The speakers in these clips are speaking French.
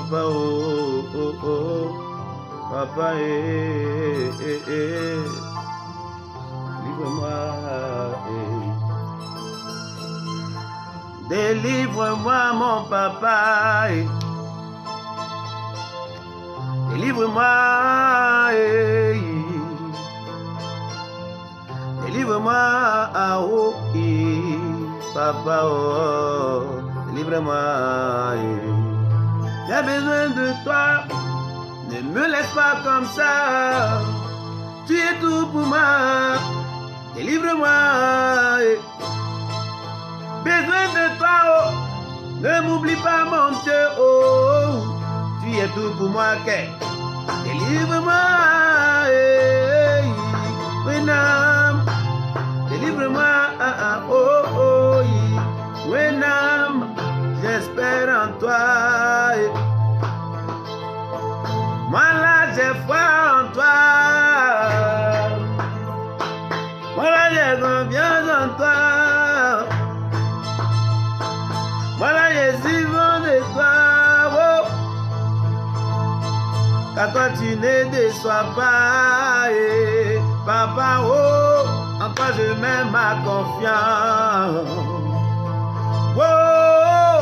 papa, oh, oh, oh. Papa, délivre-moi, délivre-moi, mon papa, délivre-moi, délivre-moi, oh, papa, oh, délivre-moi, j'ai besoin de toi. Ne me laisse pas comme ça, tu es tout pour moi, délivre-moi, besoin de toi, oh, ne m'oublie pas mon Dieu, oh, tu es tout pour moi, délivre-moi, Wenam, délivre-moi, oh, oh, Wenam, j'espère en toi. Moi là j'ai foi en toi. Moi là j'ai confiance en toi. Moi là j'ai suivant de toi. Oh. Car toi tu ne déçois pas. Papa, oh, en toi je mets ma confiance. Oh,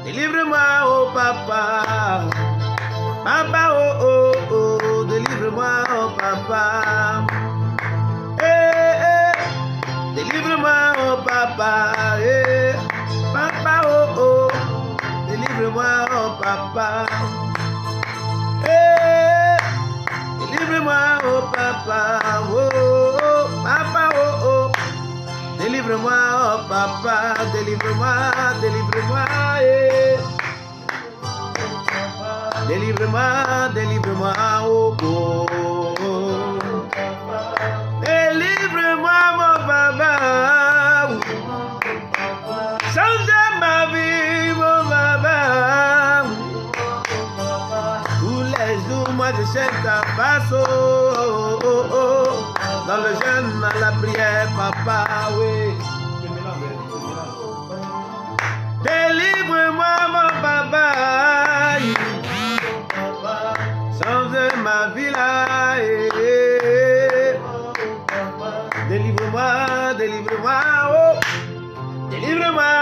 délivre-moi, oh papa. Papa, oh, oh, oh, délivre-moi, oh, papa. Délivre-moi, oh, papa. Papa, oh, oh, délivre-moi, oh, papa. Délivre-moi, oh, papa. Oh, oh, papa, oh, oh, délivre-moi, oh, papa. Délivre-moi, délivre-moi, délivre-moi, délivre-moi, oh, oh. Délivre-moi, mon papa. Change ma vie, mon papa. Tous les jours, moi je cherche ta face, oh, oh, oh. Dans le jeûne, dans la prière, papa, oui. Délivre-moi, mon papa. Change ma vie là, délivre-moi, délivre-moi, oh, délivre-moi,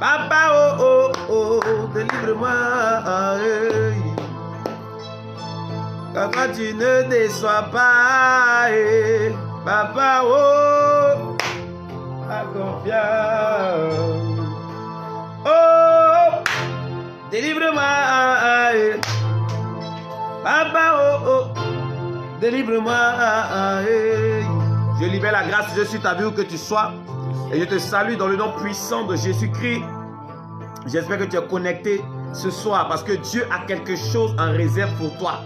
papa, oh, oh, oh, délivre-moi, car toi tu ne déçois pas, papa, oh, ma confiance, oh, délivre-moi, papa, oh, oh, délivre-moi. Je libère la grâce, je suis ta vie où que tu sois. Et je te salue dans le nom puissant de Jésus-Christ. J'espère que tu es connecté ce soir parce que Dieu a quelque chose en réserve pour toi.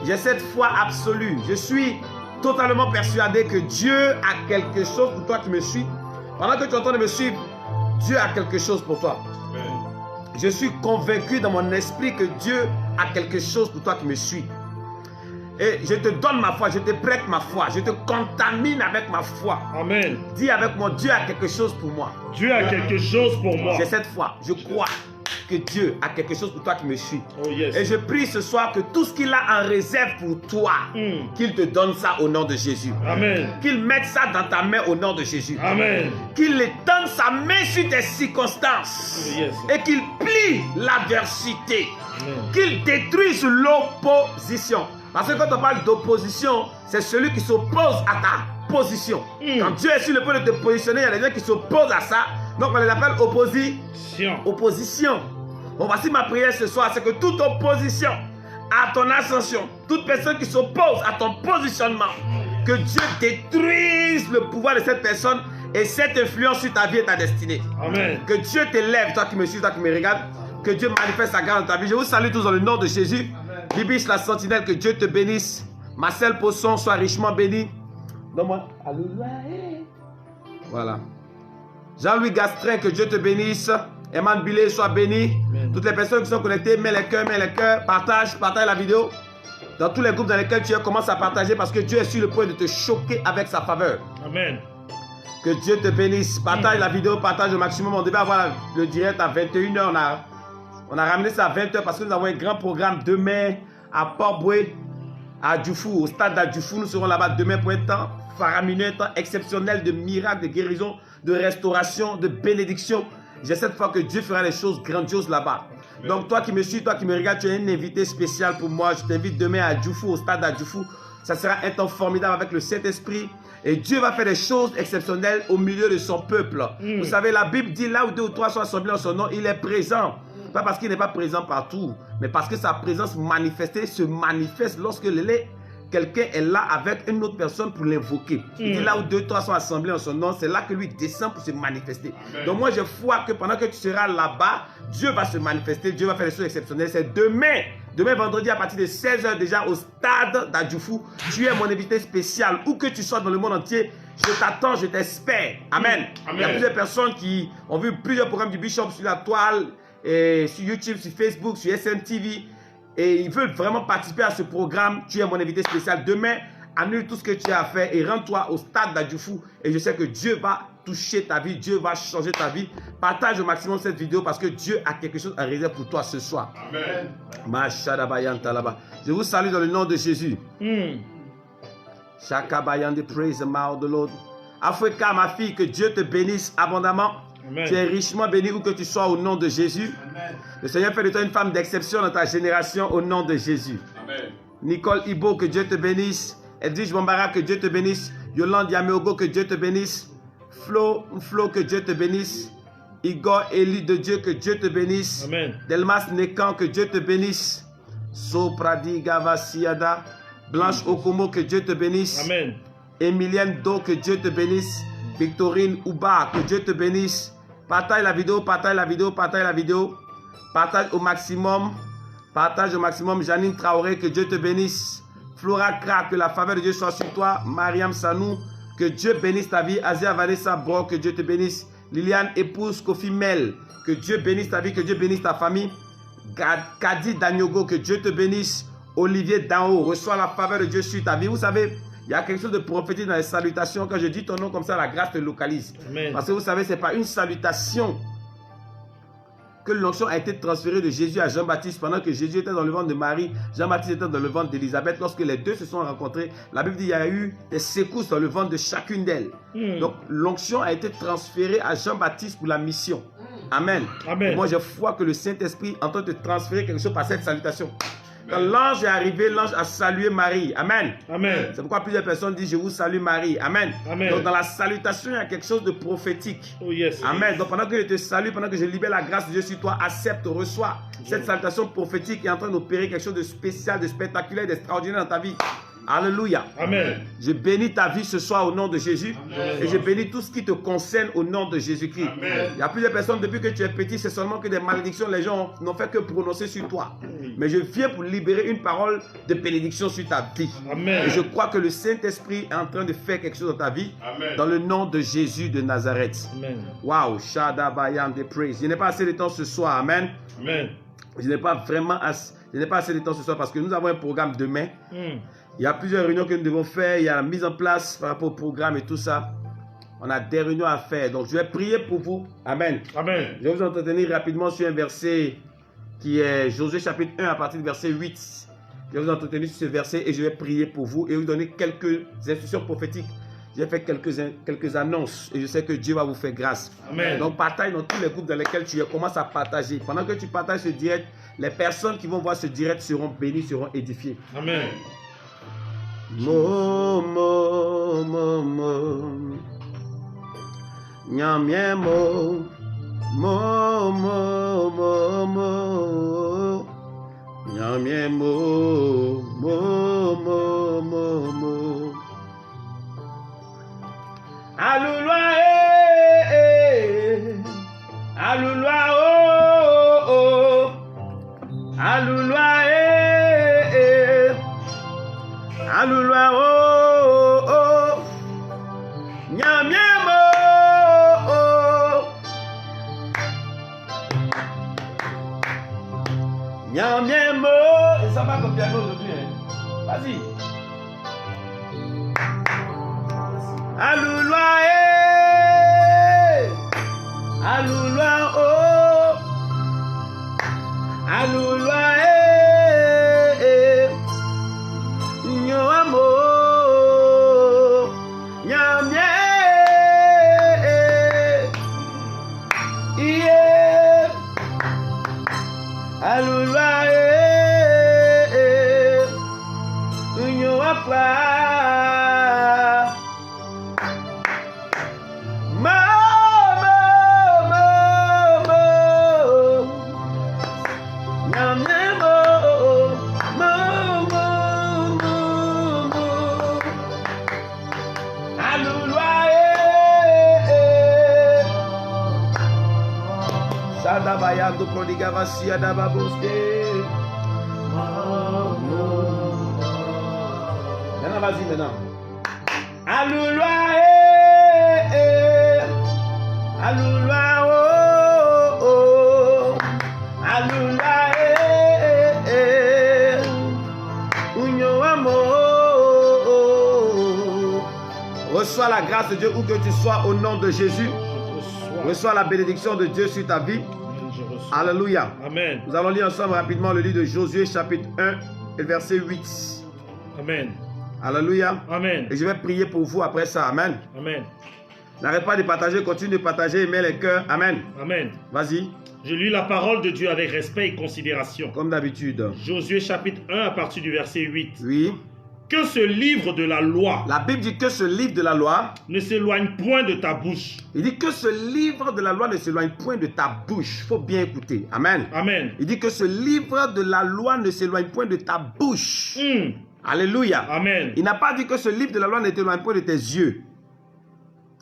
J'ai cette foi absolue. Je suis totalement persuadé que Dieu a quelque chose pour toi qui me suis. Pendant que tu es en train de me suivre, Dieu a quelque chose pour toi. Je suis convaincu dans mon esprit que Dieu a quelque chose pour toi qui me suis. Et je te donne ma foi, je te prête ma foi, je te contamine avec ma foi. Amen. Dis avec moi, Dieu a quelque chose pour moi. Dieu a quelque chose pour moi. J'ai cette foi, je crois que Dieu a quelque chose pour toi qui me suis. Oh yes. Et je prie ce soir que tout ce qu'il a en réserve pour toi, qu'il te donne ça au nom de Jésus. Amen. Qu'il mette ça dans ta main au nom de Jésus. Amen. Qu'il étende sa main sur tes circonstances. Oh yes. Et qu'il plie l'adversité. Qu'il détruise l'opposition. Parce que quand on parle d'opposition, c'est celui qui s'oppose à ta position. Quand Dieu est sur le point de te positionner, il y a des gens qui s'opposent à ça. Donc on les appelle opposition. Bon, voici ma prière ce soir, c'est que toute opposition à ton ascension, toute personne qui s'oppose à ton positionnement, que Dieu détruise le pouvoir de cette personne et cette influence sur ta vie et ta destinée. Amen. Que Dieu t'élève, toi qui me suis, toi qui me regardes. Que Dieu manifeste sa grâce dans ta vie. Je vous salue tous dans le nom de Jésus. Bibiche la sentinelle, que Dieu te bénisse. Marcel Posson, sois richement béni. Donne-moi. Alléluia. Voilà. Jean-Louis Gastrin, que Dieu te bénisse. Eman Billet, sois béni. Amen. Toutes les personnes qui sont connectées, mets les cœurs. Partage la vidéo. Dans tous les groupes dans lesquels tu es, commence à partager parce que Dieu est sur le point de te choquer avec sa faveur. Amen. Que Dieu te bénisse. Partage la vidéo, partage au maximum. On devait avoir le direct à 21h. On a On a ramené ça à 20h parce que nous avons un grand programme demain à Port-Boué, à Djoufou, au stade d'Adjoufou. Nous serons là-bas demain pour un temps faramineux, un temps exceptionnel de miracles, de guérison, de restauration, de bénédiction. J'ai cette foi que Dieu fera des choses grandioses là-bas. Donc toi qui me suis, toi qui me regardes, tu es un invité spécial pour moi. Je t'invite demain à Djoufou, au stade d'Adjoufou. Ça sera un temps formidable avec le Saint-Esprit. Et Dieu va faire des choses exceptionnelles au milieu de son peuple. Vous savez, la Bible dit là où 2 ou 3 sont assemblés en son nom, il est présent. Pas parce qu'il n'est pas présent partout, mais parce que sa présence manifestée se manifeste lorsque quelqu'un est là avec une autre personne pour l'invoquer. Il dit là où 2 ou 3 sont assemblés en son nom, c'est là que lui descend pour se manifester. Amen. Donc moi, je crois que pendant que tu seras là-bas, Dieu va se manifester, Dieu va faire des choses exceptionnelles. C'est demain vendredi à partir de 16h déjà au stade d'Adjoufou. Tu es mon invité spécial. Où que tu sois dans le monde entier, je t'attends, je t'espère. Amen. Amen. Il y a plusieurs personnes qui ont vu plusieurs programmes du Bishop sur la toile, et sur YouTube, sur Facebook, sur SMTV. Et ils veulent vraiment participer à ce programme. Tu es mon invité spécial. Demain, annule tout ce que tu as à faire et rends-toi au stade d'Adjoufou. Et je sais que Dieu va toucher ta vie, Dieu va changer ta vie. Partage au maximum cette vidéo parce que Dieu a quelque chose à réserver pour toi ce soir. Amen. Je vous salue dans le nom de Jésus. Shakabayande, praise the mouth of the Lord. Africa, ma fille, que Dieu te bénisse abondamment. Amen. Tu es richement béni où que tu sois au nom de Jésus. Amen. Le Seigneur fait de toi une femme d'exception dans ta génération au nom de Jésus. Amen. Nicole Ibo, que Dieu te bénisse. Edwige Bombara, que Dieu te bénisse. Yolande Yameogo, que Dieu te bénisse. Flo, que Dieu te bénisse. Igor Eli de Dieu, que Dieu te bénisse. Amen. Delmas Nekan, que Dieu te bénisse. Sopradi Gavasiada. Blanche Okomo, que Dieu te bénisse. Amen. Emilienne Do, que Dieu te bénisse. Victorine Ouba, que Dieu te bénisse. Partage la vidéo, partage la vidéo, partage la vidéo. Partage au maximum. Partage au maximum. Janine Traoré, que Dieu te bénisse. Flora Kra, que la faveur de Dieu soit sur toi. Mariam Sanou, que Dieu bénisse ta vie. Azia Vanessa Bro, que Dieu te bénisse. Liliane épouse Kofi Mel, que Dieu bénisse ta vie, que Dieu bénisse ta famille. Kadi Danyogo, que Dieu te bénisse. Olivier Danho, reçois la faveur de Dieu sur ta vie. Vous savez, il y a quelque chose de prophétique dans les salutations. Quand je dis ton nom comme ça, la grâce te localise. Amen. Parce que vous savez, ce n'est pas une salutation que l'onction a été transférée de Jésus à Jean-Baptiste pendant que Jésus était dans le ventre de Marie, Jean-Baptiste était dans le ventre d'Élisabeth. Lorsque les deux se sont rencontrés, la Bible dit qu'il y a eu des secousses dans le ventre de chacune d'elles. Donc l'onction a été transférée à Jean-Baptiste pour la mission. Amen. Amen. Moi, je crois que le Saint-Esprit est en train de transférer quelque chose par cette salutation. Quand l'ange est arrivé, l'ange a salué Marie. Amen. Amen. C'est pourquoi plusieurs personnes disent « Je vous salue Marie ». Amen. Amen. Donc dans la salutation, il y a quelque chose de prophétique. Oh yes. Amen. Donc pendant que je te salue, pendant que je libère la grâce de Dieu sur toi, accepte, reçois. Cette salutation prophétique est en train d'opérer quelque chose de spécial, de spectaculaire, d'extraordinaire dans ta vie. Alléluia. Amen. Je bénis ta vie ce soir au nom de Jésus. Amen. Et je bénis tout ce qui te concerne au nom de Jésus-Christ. Il y a plusieurs personnes, depuis que tu es petit, c'est seulement que des malédictions, les gens n'ont fait que prononcer sur toi. Mais je viens pour libérer une parole de bénédiction sur ta vie. Amen. Et je crois que le Saint-Esprit est en train de faire quelque chose dans ta vie. Amen. Dans le nom de Jésus de Nazareth. Waouh. Shada Bayan de praise. Je n'ai pas assez de temps ce soir. Amen. Amen. Je n'ai pas assez de temps ce soir parce que nous avons un programme demain. Il y a plusieurs réunions que nous devons faire. Il y a la mise en place par rapport au programme et tout ça. On a des réunions à faire. Donc, je vais prier pour vous. Amen. Amen. Je vais vous entretenir rapidement sur un verset qui est Josué chapitre 1 à partir du verset 8. Je vais vous entretenir sur ce verset et je vais prier pour vous et vous donner quelques instructions prophétiques. J'ai fait quelques annonces et je sais que Dieu va vous faire grâce. Amen. Donc, partage dans tous les groupes dans lesquels tu es. Commence à partager. Pendant que tu partages ce direct, les personnes qui vont voir ce direct seront bénies, seront édifiées. Amen. Mo mo mo mo nyamye mo mo mo mo mo nyamye mo mo mo mo mo alulwa alulwa oh oh alulwa alulwa oh oh nyamye mo oh nyamye mo. Et ça va comme piano aujourd'hui hein. Vas-y. Alulwa alulwa oh Alléluia. Nyo amo. Nyamye. Yeah. Alléluia. Nyo apla. Bayando prodiga vacia da babuske. Maintenant, vas-y maintenant. Alléluia. Alléluia. Oh, oh. Alléluia. Unyo amo. Reçois la grâce de Dieu où que tu sois au nom de Jésus. Reçois la bénédiction de Dieu sur ta vie. Alléluia. Amen. Nous allons lire ensemble rapidement le livre de Josué chapitre 1 et verset 8. Amen. Alléluia. Amen. Et je vais prier pour vous après ça. Amen. Amen. N'arrête pas de partager, continue de partager, mets les cœurs. Amen. Amen. Vas-y. Je lis la parole de Dieu avec respect et considération. Comme d'habitude. Josué chapitre 1 à partir du verset 8. Oui. Que ce livre de la loi La Bible dit que ce livre de la loi, ne s'éloigne point de ta bouche. il dit que ce livre de la loi ne s'éloigne point de ta bouche. Il faut bien écouter. Amen. Amen. Il dit que ce livre de la loi ne s'éloigne point de ta bouche. Alléluia. Amen. Il n'a pas dit que ce livre de la loi ne t'éloigne point de tes yeux.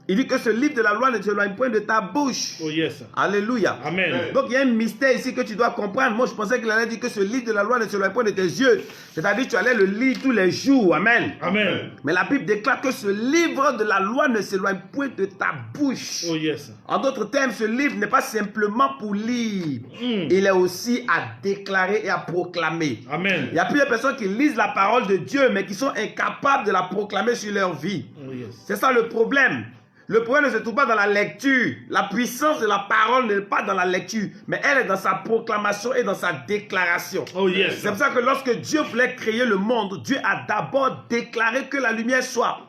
Il dit que ce livre de la loi ne t'éloigne point de ta bouche. Oh yes. Alléluia. Amen. Donc il y a un mystère ici que tu dois comprendre. Moi je pensais qu'il allait dire que ce livre de la loi ne s'éloigne point de tes yeux. C'est-à-dire que tu allais le lire tous les jours. Amen. Amen. Mais la Bible déclare que ce livre de la loi ne s'éloigne point de ta bouche. Oh yes. En d'autres termes, ce livre n'est pas simplement pour lire. Il est aussi à déclarer et à proclamer. Amen. Il y a plusieurs personnes qui lisent la parole de Dieu mais qui sont incapables de la proclamer sur leur vie. Oh yes. C'est ça le problème. Le problème ne se trouve pas dans la lecture. La puissance de la parole n'est pas dans la lecture, mais elle est dans sa proclamation et dans sa déclaration. Oh yes. C'est pour ça que lorsque Dieu voulait créer le monde, Dieu a d'abord déclaré que la lumière soit.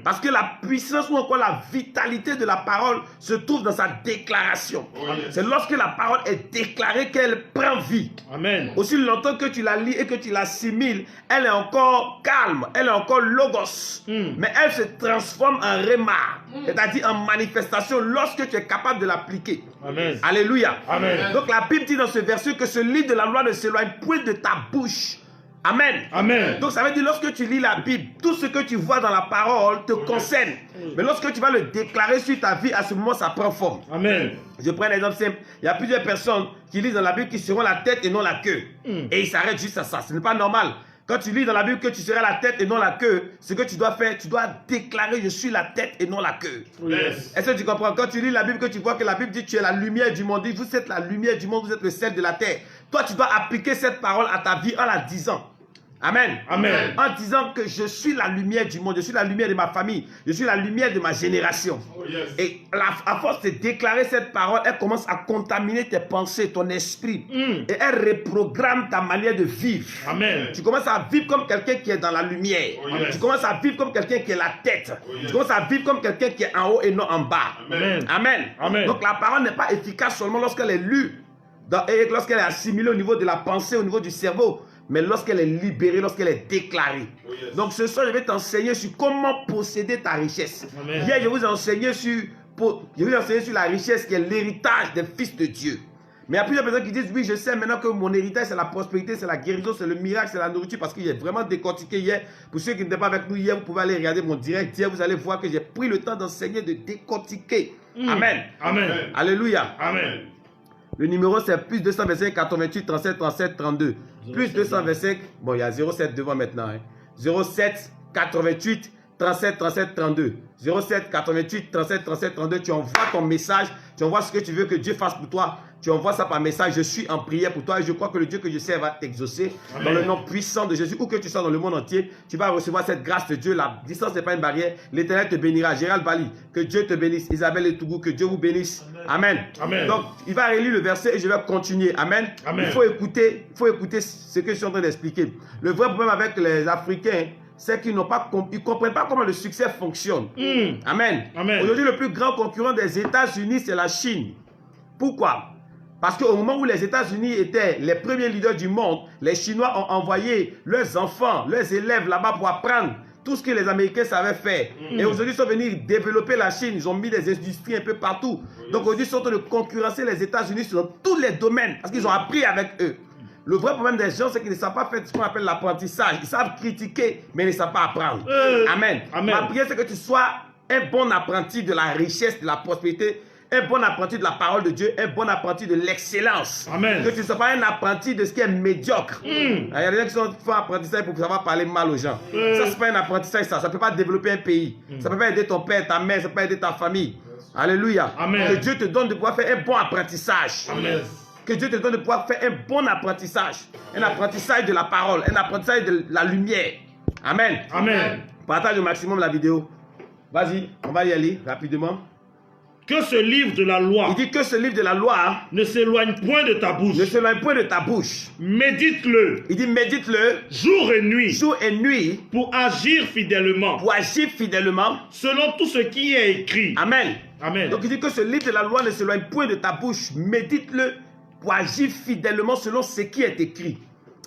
Parce que la puissance ou encore la vitalité de la parole se trouve dans sa déclaration. Oh yes. C'est lorsque la parole est déclarée qu'elle prend vie. Amen. Aussi longtemps que tu la lis et que tu l'assimiles, elle est encore calme, elle est encore logos. Mais elle se transforme en rhéma, c'est-à-dire en manifestation lorsque tu es capable de l'appliquer. Amen. Alléluia. Amen. Donc la Bible dit dans ce verset que ce livre de la loi ne s'éloigne point de ta bouche. Amen. Amen. Donc ça veut dire lorsque tu lis la Bible, tout ce que tu vois dans la parole te concerne. Mais lorsque tu vas le déclarer sur ta vie, à ce moment ça prend forme. Amen. Je prends un exemple simple. Il y a plusieurs personnes qui lisent dans la Bible qui seront la tête et non la queue. Et ils s'arrêtent juste à ça. Ce n'est pas normal. Quand tu lis dans la Bible que tu seras la tête et non la queue, ce que tu dois faire, tu dois déclarer je suis la tête et non la queue. Yes. Est-ce que tu comprends? Quand tu lis la Bible, que tu vois que la Bible dit tu es la lumière du monde, dit vous êtes la lumière du monde, vous êtes le sel de la terre. Toi, tu dois appliquer cette parole à ta vie en la disant. Amen. Amen. En disant que je suis la lumière du monde, je suis la lumière de ma famille, je suis la lumière de ma génération. Oh, yes. Et à force de déclarer cette parole, elle commence à contaminer tes pensées, ton esprit. Et elle reprogramme ta manière de vivre. Amen. Tu commences à vivre comme quelqu'un qui est dans la lumière. Oh, yes. Tu commences à vivre comme quelqu'un qui est la tête. Oh, yes. Tu commences à vivre comme quelqu'un qui est en haut et non en bas. Amen. Amen. Amen. Donc la parole n'est pas efficace seulement lorsqu'elle est lue et lorsqu'elle est assimilée au niveau de la pensée, au niveau du cerveau, mais lorsqu'elle est libérée, lorsqu'elle est déclarée. Oh, yes. Donc ce soir, je vais t'enseigner sur comment posséder ta richesse. Amen. Hier, je vous ai enseigné sur la richesse qui est l'héritage des fils de Dieu. Mais il y a plusieurs personnes qui disent, oui, je sais maintenant que mon héritage, c'est la prospérité, c'est la guérison, c'est le miracle, c'est la nourriture, parce que j'ai vraiment décortiqué hier. Pour ceux qui n'étaient pas avec nous hier, vous pouvez aller regarder mon direct. Hier, vous allez voir que j'ai pris le temps d'enseigner, de décortiquer. Amen. Amen. Alléluia. Amen. Le numéro, c'est plus 225 88 37 37 32. Plus 225, bon, il y a 07 devant maintenant. 07 88 37 37 32. 07 88 37 37 32. Tu envoies ton message, tu envoies ce que tu veux que Dieu fasse pour toi. tu envoies ça par message. Je suis en prière pour toi et je crois que le Dieu que je sers va t'exaucer. Dans le nom puissant de Jésus, où que tu sois dans le monde entier, tu vas recevoir cette grâce de Dieu. La distance n'est pas une barrière. L'Éternel te bénira. Gérald Bali, que Dieu te bénisse. Isabelle Etougou, que Dieu vous bénisse. Amen. Amen. Donc, il va relire le verset et je vais continuer. Amen. Amen. Il faut écouter ce que je suis en train d'expliquer. Le vrai problème avec les Africains, c'est qu'ils ne comprennent pas comment le succès fonctionne. Amen. Amen. Aujourd'hui, le plus grand concurrent des États-Unis, c'est la Chine. Pourquoi? Parce qu'au moment où les États-Unis étaient les premiers leaders du monde, les Chinois ont envoyé leurs enfants, leurs élèves là-bas pour apprendre tout ce que les Américains savaient faire. Et aujourd'hui, ils sont venus développer la Chine. Ils ont mis des industries un peu partout. Donc aujourd'hui, ils sont en train de concurrencer les États-Unis dans tous les domaines parce qu'ils ont appris avec eux. Le vrai problème des gens, c'est qu'ils ne savent pas faire ce qu'on appelle l'apprentissage. Ils savent critiquer, mais ils ne savent pas apprendre. Amen. Amen. Ma prière, c'est que tu sois un bon apprenti de la richesse, de la prospérité, un bon apprenti de la parole de Dieu, un bon apprenti de l'excellence. Amen. Que tu ne sois pas un apprenti de ce qui est médiocre. Il y a des gens qui font un apprentissage pour savoir parler mal aux gens. Ça, c'est pas un apprentissage, ça ne peut pas développer un pays. Ça ne peut pas aider ton père, ta mère, ça ne peut pas aider ta famille. Alléluia. Amen. Que Dieu te donne de pouvoir faire un bon apprentissage. Amen. Que Dieu te donne de pouvoir faire un bon apprentissage. Un apprentissage de la parole, un apprentissage de la lumière. Amen. Amen. Partage au maximum la vidéo. Vas-y, on va y aller rapidement. Que ce livre de la loi Il dit que ce livre de la loi ne s'éloigne point de ta bouche. ne s'éloigne point de ta bouche. Médite-le Il dit médite-le jour et nuit jour et nuit pour agir fidèlement pour agir fidèlement. selon tout ce qui est écrit. Amen. Amen. Donc il dit que ce livre de la loi ne s'éloigne point de ta bouche. Médite-le pour agir fidèlement selon ce qui est écrit.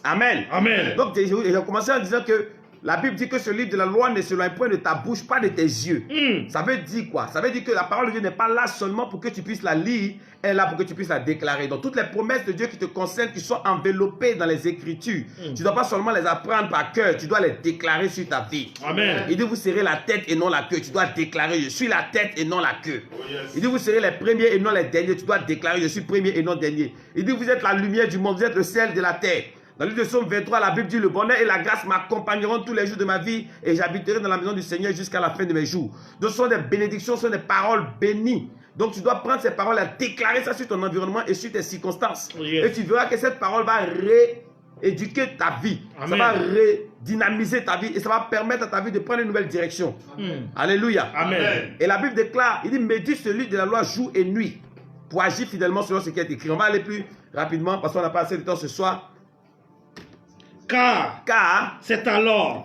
Amen. Amen. Donc j'ai commencé en disant que la Bible dit que ce livre de la loi ne s'éloigne point de ta bouche, pas de tes yeux. Ça veut dire quoi? Ça veut dire que la parole de Dieu n'est pas là seulement pour que tu puisses la lire, elle est là pour que tu puisses la déclarer. Donc toutes les promesses de Dieu qui te concernent, qui sont enveloppées dans les Écritures, tu ne dois pas seulement les apprendre par cœur, tu dois les déclarer sur ta vie. Amen. Il dit vous serez la tête et non la queue. Tu dois déclarer je suis la tête et non la queue. Il dit vous serez les premiers et non les derniers. Tu dois déclarer je suis premier et non dernier. Il dit vous êtes la lumière du monde, vous êtes le sel de la terre. Dans le livre de Psaume 23, la Bible dit le bonheur et la grâce m'accompagneront tous les jours de ma vie et j'habiterai dans la maison du Seigneur jusqu'à la fin de mes jours. Donc ce sont des bénédictions, ce sont des paroles bénies. Donc tu dois prendre ces paroles et déclarer ça sur ton environnement et sur tes circonstances. Et tu verras que cette parole va rééduquer ta vie. Amen. Ça va redynamiser ta vie et ça va permettre à ta vie de prendre une nouvelle direction. Alléluia. Amen. Et la Bible déclare, il dit médite ce livre de la loi jour et nuit pour agir fidèlement selon ce qui est écrit. On va aller plus rapidement parce qu'on n'a pas assez de temps ce soir. Car c'est alors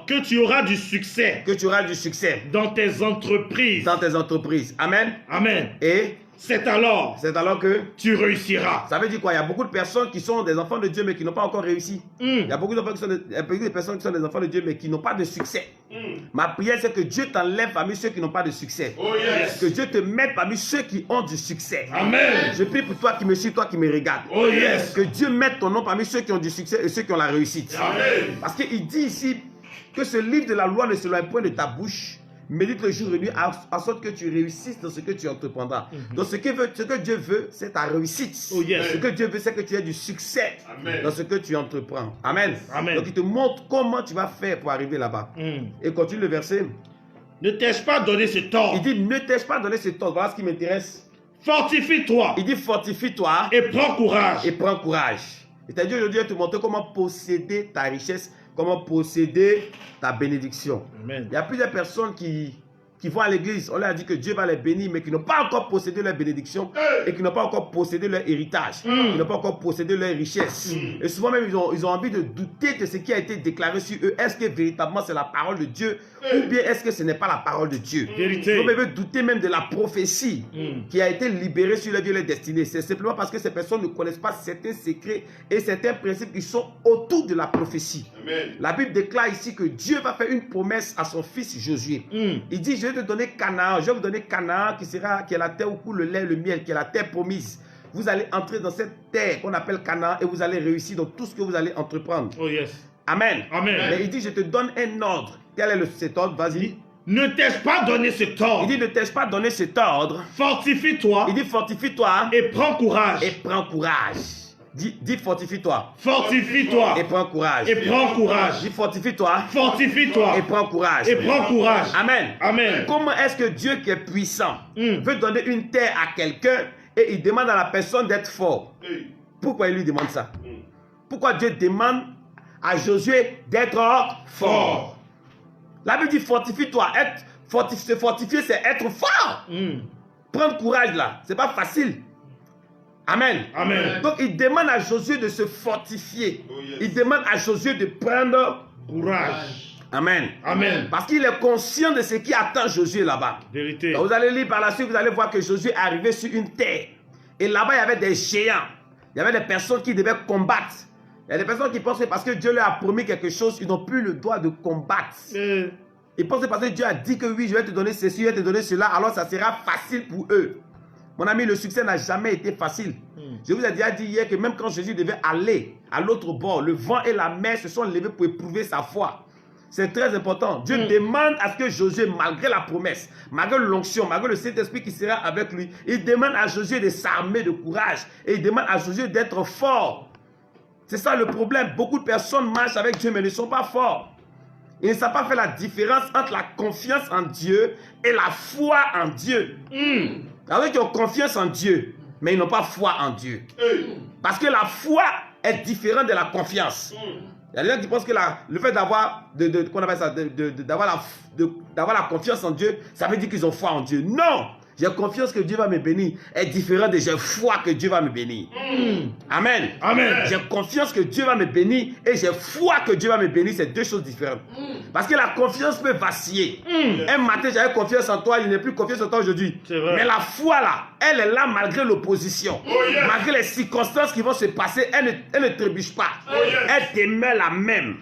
que tu auras du succès tu auras du succès dans tes entreprises. Amen. Amen. Et c'est alors que tu réussiras. ça veut dire quoi? Il y a beaucoup de personnes qui sont des enfants de Dieu mais qui n'ont pas encore réussi. Il y a beaucoup de personnes qui sont des enfants de Dieu mais qui n'ont pas de succès. Ma prière c'est que Dieu t'enlève parmi ceux qui n'ont pas de succès. Que Dieu te mette parmi ceux qui ont du succès. Amen. Je prie pour toi qui me suis, toi qui me regardes. Que Dieu mette ton nom parmi ceux qui ont du succès et ceux qui ont la réussite. Amen. Parce qu'il dit ici que ce livre de la loi ne s'éloigne point de ta bouche. Médite le jour et nuit en sorte que tu réussisses dans ce que tu entreprendras. Donc ce que Dieu veut, c'est ta réussite. Ce que Dieu veut, c'est que tu aies du succès dans ce que tu entreprends. Amen. Amen. Donc il te montre comment tu vas faire pour arriver là-bas. Et continue le verset. Ne t'ai-je pas donné ce tort? Il dit, ne t'ai-je pas donné ce tort? Voilà ce qui m'intéresse. Fortifie-toi Il dit, fortifie-toi et prends courage. et prends courage. Et t'as dit aujourd'hui, te montrer comment posséder ta richesse, comment posséder ta bénédiction. Amen. Il y a plusieurs personnes qui vont à l'église, on leur a dit que Dieu va les bénir, mais qui n'ont pas encore possédé leur bénédiction et qui n'ont pas encore possédé leur héritage, qui n'ont pas encore possédé leur richesse. Et souvent même, ils ont envie de douter de ce qui a été déclaré sur eux. Est-ce que véritablement c'est la parole de Dieu ou bien est-ce que ce n'est pas la parole de Dieu? Vérité. Ils peuvent douter même de la prophétie qui a été libérée sur leur vie et leur destinée. C'est simplement parce que ces personnes ne connaissent pas certains secrets et certains principes qui sont autour de la prophétie. Amen. La Bible déclare ici que Dieu va faire une promesse à son fils Josué. Il dit, je vais te donner Canaan, je vais vous donner Canaan qui est la terre où coule le lait et le miel, qui est la terre promise. Vous allez entrer dans cette terre qu'on appelle Canaan et vous allez réussir dans tout ce que vous allez entreprendre. Oh yes. Amen. Amen. Mais il dit, je te donne un ordre. Quel est cet ordre? Vas-y. Ne t'ai-je pas donné ce tort? Il dit, ne t'ai-je pas donné cet ordre? Fortifie-toi Il dit, fortifie-toi et prends courage. et prends courage. Dis fortifie-toi Fortifie-toi et prends courage. et prends courage. Dis fortifie-toi Fortifie-toi et prends courage. et prends courage. Amen. Amen. Comment est-ce que Dieu qui est puissant veut donner une terre à quelqu'un et il demande à la personne d'être fort. Pourquoi il lui demande ça? Pourquoi Dieu demande à Josué d'être fort? La Bible dit fortifie-toi. Se fortifier, c'est être fort. Prendre courage là, c'est pas facile. Amen. Amen. Donc il demande à Josué de se fortifier. Il demande à Josué de prendre Courage. Amen. Amen. Parce qu'il est conscient de ce qui attend Josué là-bas. Vérité. Vous allez lire par la suite, vous allez voir que Josué est arrivé sur une terre. Et là-bas, il y avait des géants. Il y avait des personnes qui devaient combattre. Il y a des personnes qui pensent que parce que Dieu leur a promis quelque chose, ils n'ont plus le droit de combattre. Ils pensent que parce que Dieu a dit que oui, je vais te donner ceci, je vais te donner cela, alors ça sera facile pour eux. Mon ami, le succès n'a jamais été facile. Je vous ai déjà dit hier que même quand Jésus devait aller à l'autre bord, le vent et la mer se sont levés pour éprouver sa foi. C'est très important. Dieu demande à ce que Josué, malgré la promesse, malgré l'onction, malgré le Saint-Esprit qui sera avec lui, il demande à Josué de s'armer de courage. Et il demande à Josué d'être fort. C'est ça le problème. Beaucoup de personnes marchent avec Dieu mais ne sont pas forts. Ils ne savent pas faire la différence entre la confiance en Dieu et la foi en Dieu. Alors qu'ils ont confiance en Dieu, mais ils n'ont pas foi en Dieu. Parce que la foi est différente de la confiance. Il y a des gens qui pensent que le fait d'avoir la confiance en Dieu, ça veut dire qu'ils ont foi en Dieu. Non! J'ai confiance que Dieu va me bénir est différent de j'ai foi que Dieu va me bénir. Amen. Amen. J'ai confiance que Dieu va me bénir et j'ai foi que Dieu va me bénir. C'est deux choses différentes. Parce que la confiance peut vaciller. Un matin, j'avais confiance en toi, il n'ai plus confiance en toi aujourd'hui. Mais la foi là, elle est là malgré l'opposition. Malgré les circonstances qui vont se passer, elle ne trébuche pas. Elle demeure la même.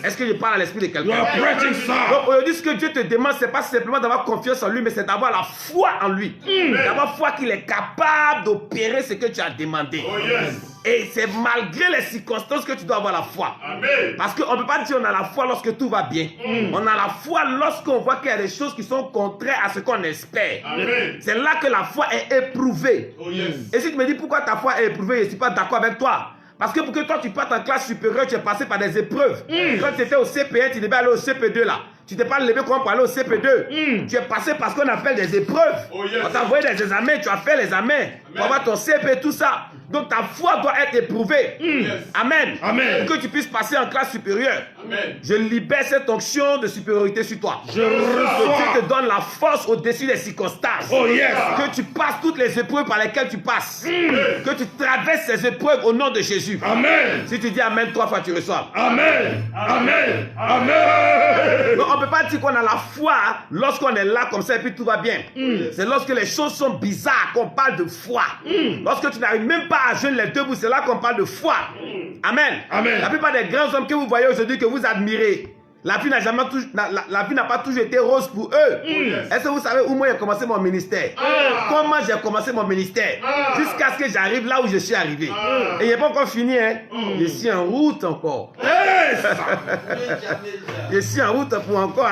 Est-ce que je parle à l'esprit de quelqu'un? Donc aujourd'hui, ce que Dieu te demande, ce n'est pas simplement d'avoir confiance en lui, mais c'est d'avoir la foi en lui. D'avoir foi qu'il est capable d'opérer ce que tu as demandé. Et c'est malgré les circonstances que tu dois avoir la foi. Parce qu'on ne peut pas dire qu'on a la foi lorsque tout va bien. On a la foi lorsqu'on voit qu'il y a des choses qui sont contraires à ce qu'on espère. C'est là que la foi est éprouvée. Et si tu me dis pourquoi ta foi est éprouvée, je ne suis pas d'accord avec toi. Parce que pour que toi tu partes en classe supérieure, tu es passé par des épreuves. Quand tu étais au CP1, tu devais aller au CP2 là. Tu t'es pas levé comment pour aller au CP2. Tu es passé par ce qu'on appelle des épreuves. On t'a envoyé des examens, tu as fait les examens. Pour avoir ton CP, tout ça. Donc ta foi doit être éprouvée. Amen. Pour que tu puisses passer en classe supérieure. Je libère cette onction de supériorité sur toi. Je reçois. Que Dieu te donne la force au-dessus des circonstances. Que tu passes toutes les épreuves par lesquelles tu passes. Que tu traverses ces épreuves au nom de Jésus. Amen. Si tu dis Amen 3 fois, tu reçois. Amen. Amen. Amen. Donc on ne peut pas dire qu'on a la foi lorsqu'on est là comme ça et puis tout va bien. C'est lorsque les choses sont bizarres qu'on parle de foi. Lorsque tu n'arrives même pas à joindre les deux bouts, c'est là qu'on parle de foi. Amen. Amen. La plupart des grands hommes que vous voyez aujourd'hui, que vous admirez, la vie n'a pas toujours été rose pour eux. Est-ce que vous savez où moi j'ai commencé mon ministère? Comment j'ai commencé mon ministère? Jusqu'à ce que j'arrive là où je suis arrivé. Et il n'est pas encore fini. Je suis en route encore. Je suis en route pour encore.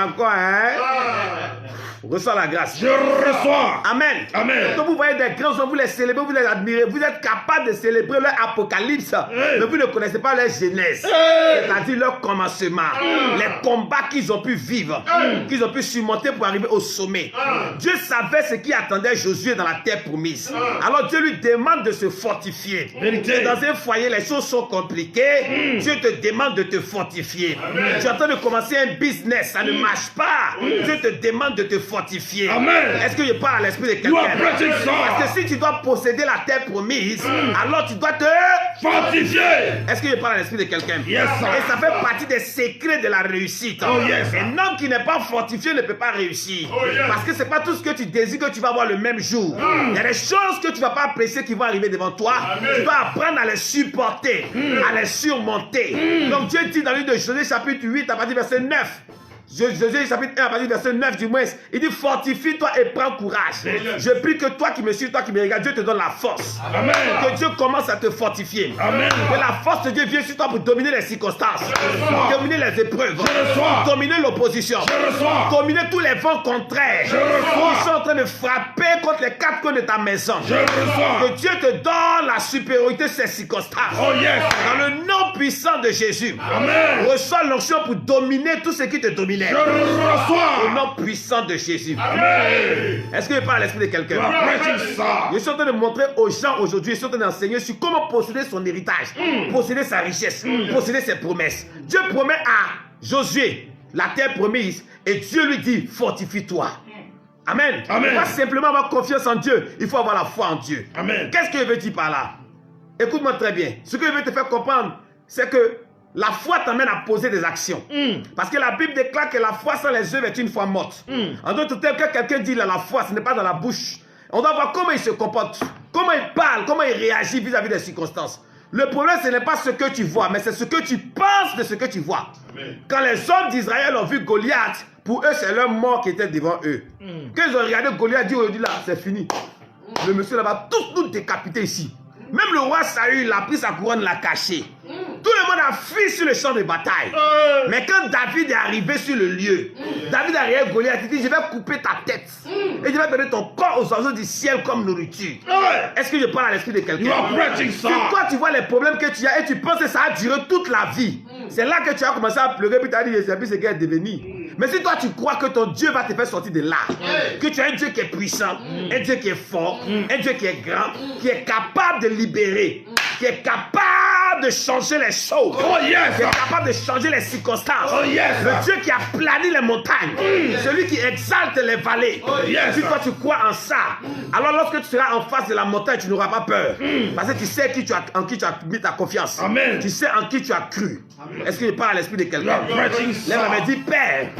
Reçois la grâce. Je reçois. Amen. Amen. Donc vous voyez des grands hommes, vous les célébrez, vous les admirez, vous êtes capable de célébrer leur apocalypse, mais vous ne connaissez pas leur jeunesse, c'est-à-dire leur commencement, les combats qu'ils ont pu vivre, qu'ils ont pu surmonter pour arriver au sommet. Dieu savait ce qui attendait Josué dans la terre promise. Alors Dieu lui demande de se fortifier. Et dans un foyer, les choses sont compliquées. Dieu te demande de te fortifier. Tu es en train de commencer un business, ça ne marche pas. Dieu te demande de te fortifier. Est-ce que je parle à l'esprit de quelqu'un? Parce que si tu dois posséder la terre promise, alors tu dois te fortifier. Est-ce que je parle à l'esprit de quelqu'un? Et ça fait partie des secrets de la réussite. Un homme qui n'est pas fortifié ne peut pas réussir. Parce que ce n'est pas tout ce que tu désires que tu vas avoir le même jour. Il y a des choses que tu ne vas pas apprécier qui vont arriver devant toi. Tu dois apprendre à les supporter, à les surmonter. Donc Dieu dit dans le livre de Josué chapitre 8 à partir du verset 9. Josué chapitre 1 à partir du verset 9 du moins, il dit fortifie-toi et prends courage. Je prie que toi qui me suis, toi qui me regardes, Dieu te donne la force. Amen. Que Dieu commence à te fortifier. Amen. Que la force de Dieu vienne sur toi pour dominer les circonstances, pour dominer les épreuves, pour dominer l'opposition, pour dominer tous les vents contraires qui sont en train de frapper contre les quatre coins de ta maison. Que Dieu te donne la supériorité de ces circonstances. Dans le nom puissant de Jésus, reçois l'onction pour dominer tout ce qui te domine. ordinaire. Je reçois. Au nom puissant de Jésus. Amen. Est-ce que je parle à l'esprit de quelqu'un? You are preaching, sir. Je suis en train de montrer aux gens aujourd'hui, je suis en train d'enseigner sur comment posséder son héritage, posséder sa richesse, posséder ses promesses. Dieu promet à Josué la terre promise et Dieu lui dit fortifie-toi. Amen. Amen. Il faut pas simplement avoir confiance en Dieu, il faut avoir la foi en Dieu. Amen. Qu'est-ce que je veux dire par là? Écoute-moi très bien. Ce que je veux te faire comprendre, c'est que la foi t'amène à poser des actions. Parce que la Bible déclare que la foi sans les œuvres est une foi morte. En d'autres termes, quand quelqu'un dit la foi, ce n'est pas dans la bouche. On doit voir comment il se comporte, comment il parle, comment il réagit vis-à-vis des circonstances. Le problème, ce n'est pas ce que tu vois, mais c'est ce que tu penses de ce que tu vois. Amen. Quand les hommes d'Israël ont vu Goliath, pour eux, c'est leur mort qui était devant eux. Quand ils ont regardé Goliath, dit aujourd'hui là, c'est fini. Le monsieur là-bas, tous nous décapités ici. Même le roi Saül, il a pris sa couronne, l'a caché. Tout le monde a fui sur le champ de bataille. Mais quand David est arrivé sur le lieu, David a regardé Goliath, il dit, je vais couper ta tête. Et je vais donner ton corps aux oiseaux du ciel comme nourriture. Est-ce que je parle à l'esprit de quelqu'un? Si toi tu vois les problèmes que tu as et tu penses que ça a duré toute la vie, c'est là que tu as commencé à pleurer, puis tu as dit, je sais plus ce qu'elle est devenu. Mais si toi tu crois que ton Dieu va te faire sortir de là, que tu as un Dieu qui est puissant, un Dieu qui est fort, un Dieu qui est grand, qui est capable de libérer, qui est capable de changer les choses, qui est capable de changer les circonstances, le Dieu qui a plani les montagnes, celui qui exalte les vallées. Si toi tu crois en ça, alors lorsque tu seras en face de la montagne, tu n'auras pas peur. Parce que tu sais en qui tu as mis ta confiance. Amen. Tu sais en qui tu as cru. Est-ce que je parle à l'esprit de quelqu'un? Lève la main, dis Père,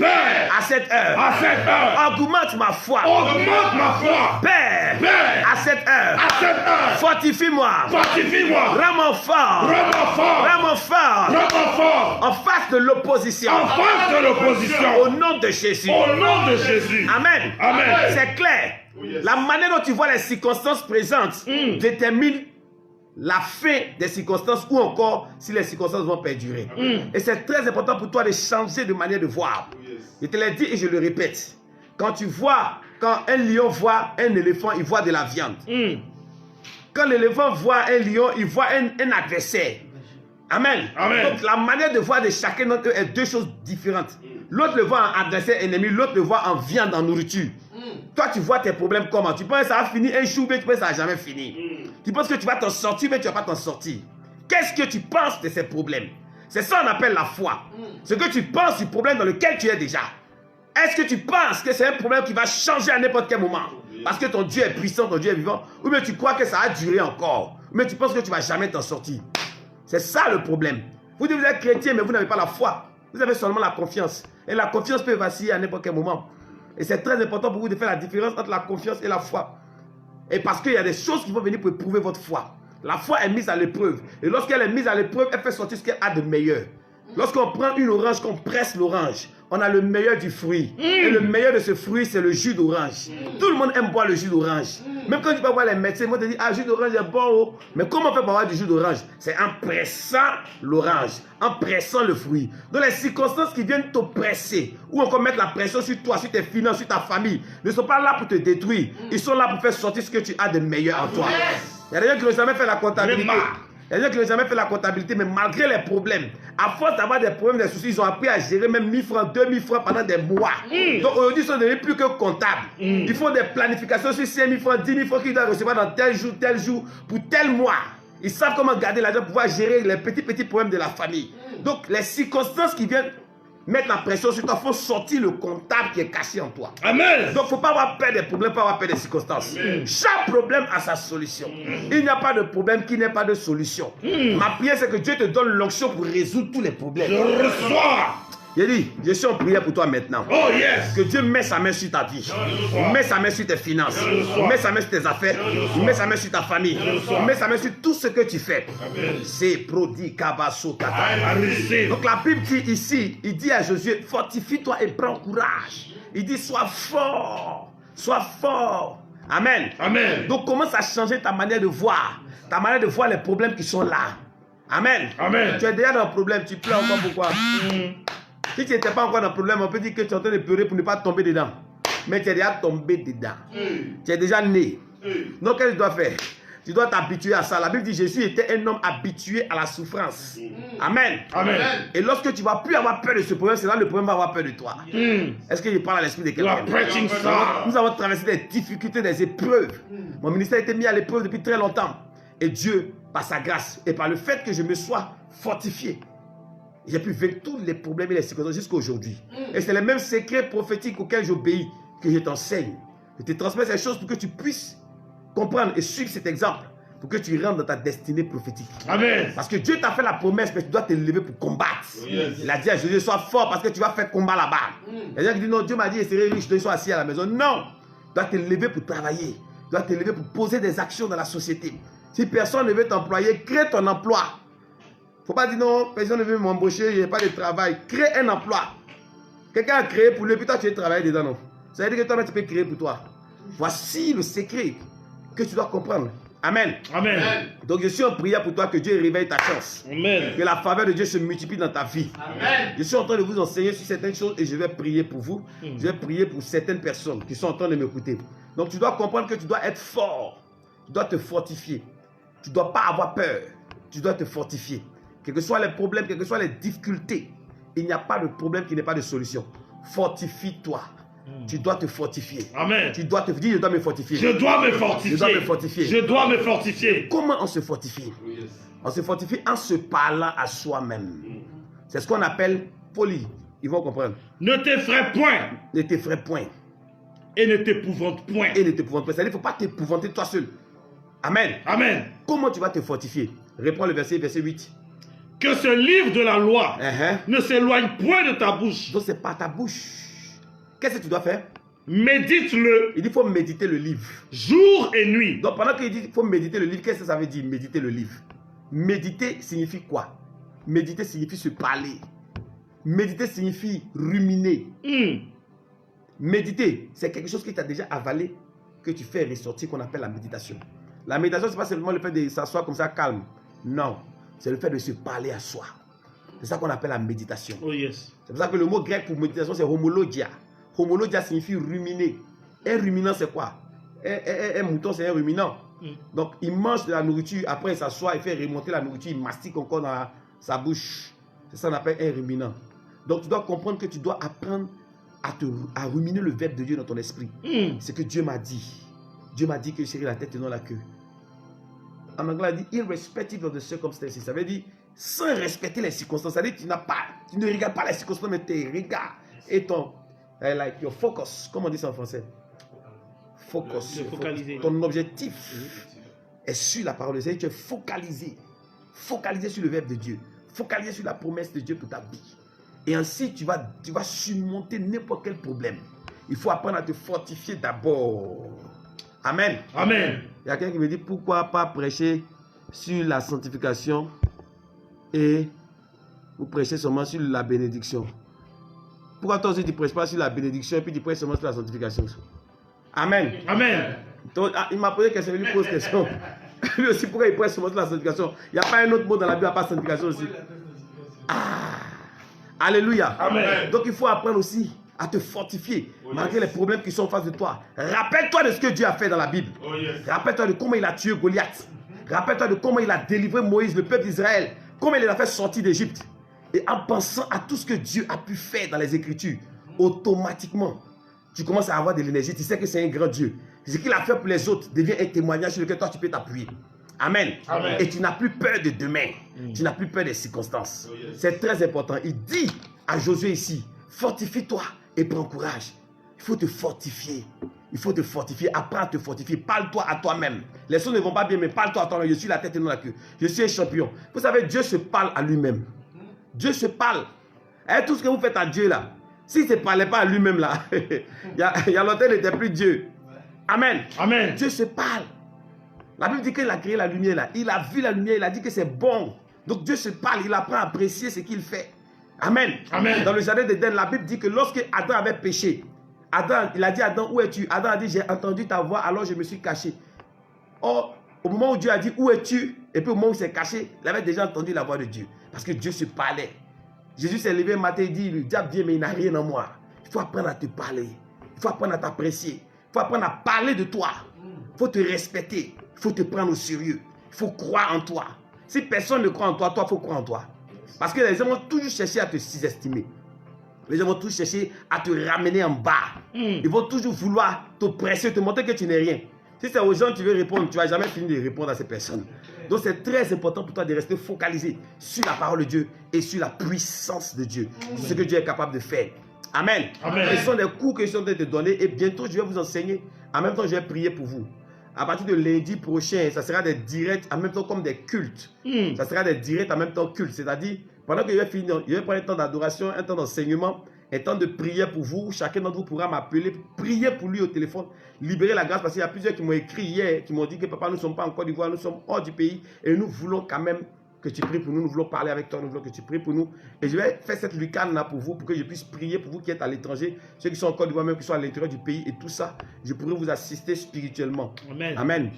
à cette heure, augmente ma foi. Augmente ma foi. Père, à cette heure, fortifie-moi. Fortifie-moi. Rends-moi fort. Rends-moi fort. Rends-moi fort. Rends-moi fort. En face de l'opposition. En face de l'opposition. Au nom de Jésus. Au nom de Jésus. Amen. Amen. C'est clair. La manière dont tu vois les circonstances présentes détermine la fin des circonstances ou encore si les circonstances vont perdurer. Et c'est très important pour toi de changer de manière de voir. Je te l'ai dit et je le répète. Quand un lion voit un éléphant, il voit de la viande. Quand l'éléphant voit un lion, il voit un adversaire. Amen. Amen. Donc la manière de voir de chacun d'entre eux est deux choses différentes. L'autre le voit en adversaire ennemi, l'autre le voit en viande, en nourriture. Toi, tu vois tes problèmes comment? Tu penses que ça va finir un jour, mais tu penses que ça n'a jamais fini. Tu penses que tu vas t'en sortir, mais tu ne vas pas t'en sortir. Qu'est-ce que tu penses de ces problèmes? C'est ça qu'on appelle la foi. Ce que tu penses du problème dans lequel tu es déjà. Est-ce que tu penses que c'est un problème qui va changer à n'importe quel moment? Parce que ton Dieu est puissant, ton Dieu est vivant. Ou bien tu crois que ça a duré encore. Ou bien tu penses que tu ne vas jamais t'en sortir. C'est ça le problème. Vous devez être chrétien, mais vous n'avez pas la foi. Vous avez seulement la confiance. Et la confiance peut vaciller à n'importe quel moment. Et c'est très important pour vous de faire la différence entre la confiance et la foi. Et parce qu'il y a des choses qui vont venir pour éprouver votre foi. La foi est mise à l'épreuve. Et lorsqu'elle est mise à l'épreuve, elle fait sortir ce qu'elle a de meilleur. Lorsqu'on prend une orange, qu'on presse l'orange, on a le meilleur du fruit. Et le meilleur de ce fruit, c'est le jus d'orange. Tout le monde aime boire le jus d'orange. Même quand tu vas voir les médecins, ils vont te dire, ah, jus d'orange est bon. Oh. Mais comment on fait pour avoir du jus d'orange? C'est en pressant l'orange, en pressant le fruit. Donc les circonstances qui viennent t'oppresser, ou encore mettre la pression sur toi, sur tes finances, sur ta famille, ne sont pas là pour te détruire. Ils sont là pour faire sortir ce que tu as de meilleur en toi. Il y a des gens qui n'ont jamais fait la comptabilité. Il y a des gens qui n'ont jamais fait la comptabilité, mais malgré les problèmes, à force d'avoir des problèmes, des soucis, ils ont appris à gérer même 1000 francs, 2000 francs pendant des mois. Donc aujourd'hui, ils sont devenus plus que comptables. Ils font des planifications sur 5000 francs, 10 000 francs qu'ils doivent recevoir dans tel jour, pour tel mois. Ils savent comment garder l'argent pour pouvoir gérer les petits problèmes de la famille. Donc les circonstances qui viennent mettre la pression sur toi font sortir le comptable qui est caché en toi. Amen. Donc il ne faut pas avoir peur des problèmes, pas avoir peur des circonstances. Chaque problème a sa solution. Il n'y a pas de problème qui n'ait pas de solution. Ma prière, c'est que Dieu te donne l'onction pour résoudre tous les problèmes. Je reçois. Il dit, je suis en prière pour toi maintenant. Oh yes. Que Dieu met sa main sur ta vie. Met sa main sur tes finances. Met sa main sur tes affaires. Met sa main sur ta famille. Met sa main sur tout ce que tu fais. C'est prodigue kabaso kata. Donc la Bible dit ici, il dit à Josué, fortifie-toi et prends courage. Il dit, sois fort. Sois fort. Amen. Amen. Donc commence à changer ta manière de voir. Ta manière de voir les problèmes qui sont là. Amen. Amen. Tu es déjà dans le problème, tu pleures encore pourquoi? Si tu n'étais pas encore dans le problème, on peut dire que tu es en train de pleurer pour ne pas tomber dedans. Mais tu es déjà tombé dedans. Tu es déjà né. Donc qu'est-ce que tu dois faire? Tu Tu dois t'habituer à ça. La Bible dit Jésus était un homme habitué à la souffrance. Amen. Amen. Et lorsque tu ne vas plus avoir peur de ce problème, c'est là que le problème va avoir peur de toi. Est-ce que je parle à l'esprit de You are quelqu'un? preaching ça. Nous avons traversé des difficultés, des épreuves. Mon ministère a été mis à l'épreuve depuis très longtemps. Et Dieu, par sa grâce et par le fait que je me sois fortifié, j'ai pu vaincre tous les problèmes et les circonstances jusqu'à aujourd'hui. Et c'est les mêmes secrets prophétiques auxquels j'obéis que je t'enseigne. Je te transmets ces choses pour que tu puisses comprendre et suivre cet exemple, pour que tu rentres dans ta destinée prophétique. Amen. Parce que Dieu t'a fait la promesse, mais tu dois te lever pour combattre. Il a dit à Jésus, sois fort parce que tu vas faire combat là-bas. Il y a des gens qui disent, non, Dieu m'a dit, je serai riche, je sois assis à la maison. Non, tu dois te lever pour travailler. Tu dois te lever pour poser des actions dans la société. Si personne ne veut t'employer, crée ton emploi. Il ne faut pas dire, non, personne ne veut m'embaucher, je n'ai pas de travail. Crée un emploi. Quelqu'un a créé pour lui, puis toi tu veux travailler dedans, non. Ça veut dire que toi-même tu peux créer pour toi. Voici le secret que tu dois comprendre. Amen. Amen. Donc je suis en prière pour toi que Dieu réveille ta chance. Amen. Que la faveur de Dieu se multiplie dans ta vie. Amen. Je suis en train de vous enseigner sur certaines choses et je vais prier pour vous. Je vais prier pour certaines personnes qui sont en train de m'écouter. Donc tu dois comprendre que tu dois être fort. Tu dois te fortifier. Tu ne dois pas avoir peur. Tu dois te fortifier. Quels que soient les problèmes, quelles que soient les difficultés, il n'y a pas de problème qui n'ait pas de solution. Fortifie-toi. Tu dois te fortifier. Amen. Tu dois te dire, je dois me fortifier. Je dois me fortifier. Je dois me fortifier. Je dois me fortifier. Comment on se fortifie? On se fortifie en se parlant à soi-même. C'est ce qu'on appelle folie. Ils vont comprendre. Ne t'effraie point Ne t'effraie point. et ne t'épouvante point. Et ne t'épouvante pas. C'est-à-dire qu'il ne faut pas t'épouvanter toi seul. Amen. Amen. Comment tu vas te fortifier? Reprends le verset 8. Que ce livre de la loi ne s'éloigne point de ta bouche. Donc c'est par ta bouche. Qu'est-ce que tu dois faire? Médite-le Il dit qu'il faut méditer le livre. jour et nuit. Donc pendant qu'il dit qu'il faut méditer le livre, qu'est-ce que ça veut dire méditer le livre? Méditer signifie quoi? Méditer signifie se parler. Méditer signifie ruminer. Méditer, c'est quelque chose qui t'a déjà avalé, que tu fais ressortir, qu'on appelle la méditation. La méditation, ce n'est pas seulement le fait de s'asseoir comme ça calme. Non, c'est le fait de se parler à soi. C'est ça qu'on appelle la méditation. Oh yes. C'est pour ça que le mot grec pour méditation, c'est homologia. Homologia signifie ruminer. Un ruminant, c'est quoi? Un mouton, c'est un ruminant. Donc, il mange de la nourriture, après il s'assoit, il fait remonter la nourriture, il mastique encore dans sa bouche. C'est ça qu'on appelle un ruminant. Donc, tu dois comprendre que tu dois apprendre à ruminer le verbe de Dieu dans ton esprit. C'est que Dieu m'a dit. Dieu m'a dit que je serai la tête et non la queue. En anglais, il dit irrespective of the circumstances. Ça veut dire sans respecter les circonstances. Ça veut dire que tu ne regardes pas les circonstances, mais tes regards et ton like your focus. Comment on dit ça en français? Focus. Focaliser. Ton objectif est sur la parole de Dieu. Tu es focalisé. Focalisé sur le verbe de Dieu. Focalisé sur la promesse de Dieu pour ta vie. Et ainsi, tu vas surmonter n'importe quel problème. Il faut apprendre à te fortifier d'abord. Amen. Amen. Il y a quelqu'un qui me dit pourquoi pas prêcher sur la sanctification et vous prêchez seulement sur la bénédiction. Pourquoi toi aussi tu ne prêches pas sur la bénédiction et puis tu prêches seulement sur la sanctification? Amen. Amen. Donc, il m'a posé question, il lui pose question. Lui aussi, pourquoi il prêche seulement sur la sanctification? Il n'y a pas un autre mot dans la Bible à part sanctification aussi. Alléluia. Amen. Donc il faut apprendre aussi à te fortifier malgré les problèmes qui sont en face de toi. Rappelle-toi de ce que Dieu a fait dans la Bible. Rappelle-toi de comment il a tué Goliath. Rappelle-toi de comment il a délivré Moïse, le peuple d'Israël. Comment il les a fait sortir d'Égypte. Et en pensant à tout ce que Dieu a pu faire dans les Écritures, automatiquement, tu commences à avoir de l'énergie. Tu sais que c'est un grand Dieu. Ce qu'il a fait pour les autres devient un témoignage sur lequel toi tu peux t'appuyer. Amen. Amen. Et tu n'as plus peur de demain. Tu n'as plus peur des circonstances. C'est très important. Il dit à Josué ici, fortifie-toi et prends courage. Il faut te fortifier. Il faut te fortifier. Apprends à te fortifier. Parle-toi à toi-même. Les choses ne vont pas bien, mais parle-toi à toi-même. Je suis la tête et non la queue. Je suis un champion. Vous savez, Dieu se parle à lui-même. Dieu se parle. Et tout ce que vous faites à Dieu là, s'il ne se parlait pas à lui-même là, il y a longtemps, il n'était plus Dieu. Amen. Amen. Dieu se parle. La Bible dit qu'il a créé la lumière là. Il a vu la lumière, il a dit que c'est bon. Donc Dieu se parle, il apprend à apprécier ce qu'il fait. Amen. Amen. Dans le jardin d'Éden, la Bible dit que lorsque Adam avait péché, il a dit à Adam, où es-tu? Adam a dit, j'ai entendu ta voix, alors je me suis caché. Or, au moment où Dieu a dit, où es-tu? Et puis au moment où il s'est caché, il avait déjà entendu la voix de Dieu. Parce que Dieu se parlait. Jésus s'est levé un matin et dit, le diable vient mais il n'a rien en moi. Il faut apprendre à te parler. Il faut apprendre à t'apprécier. Il faut apprendre à parler de toi. Il faut te respecter. Il Il faut te prendre au sérieux. Il faut croire en toi. Si personne ne croit en toi, toi, il faut croire en toi. Parce que les gens vont toujours chercher à te sous-estimer. Les gens vont toujours chercher à te ramener en bas. Ils vont toujours vouloir t'oppresser, te montrer que tu n'es rien. Si c'est aux gens que tu veux répondre, tu ne vas jamais finir de répondre à ces personnes. Donc c'est très important pour toi de rester focalisé sur la parole de Dieu et sur la puissance de Dieu. Ce que Dieu est capable de faire. Amen. Amen. Ce sont des cours que je suis en train de te donner et bientôt je vais vous enseigner. En même temps, je vais prier pour vous. À partir de lundi prochain, ça sera des directs en même temps comme des cultes. Ça sera des directs en même temps cultes. C'est-à-dire, pendant que je vais finir, je vais prendre un temps d'adoration, un temps d'enseignement, un temps de prière pour vous. Chacun d'entre vous pourra m'appeler, prier pour lui au téléphone, libérer la grâce. Parce qu'il y a plusieurs qui m'ont écrit hier, qui m'ont dit que papa, nous ne sommes pas en Côte d'Ivoire, nous sommes hors du pays et nous voulons quand même que tu pries pour nous, nous voulons parler avec toi, nous voulons que tu pries pour nous. Et je vais faire cette lucarne là pour vous, pour que je puisse prier pour vous qui êtes à l'étranger, ceux qui sont en Côte d'Ivoire, même qui sont à l'intérieur du pays et tout ça, je pourrai vous assister spirituellement. Amen. Amen.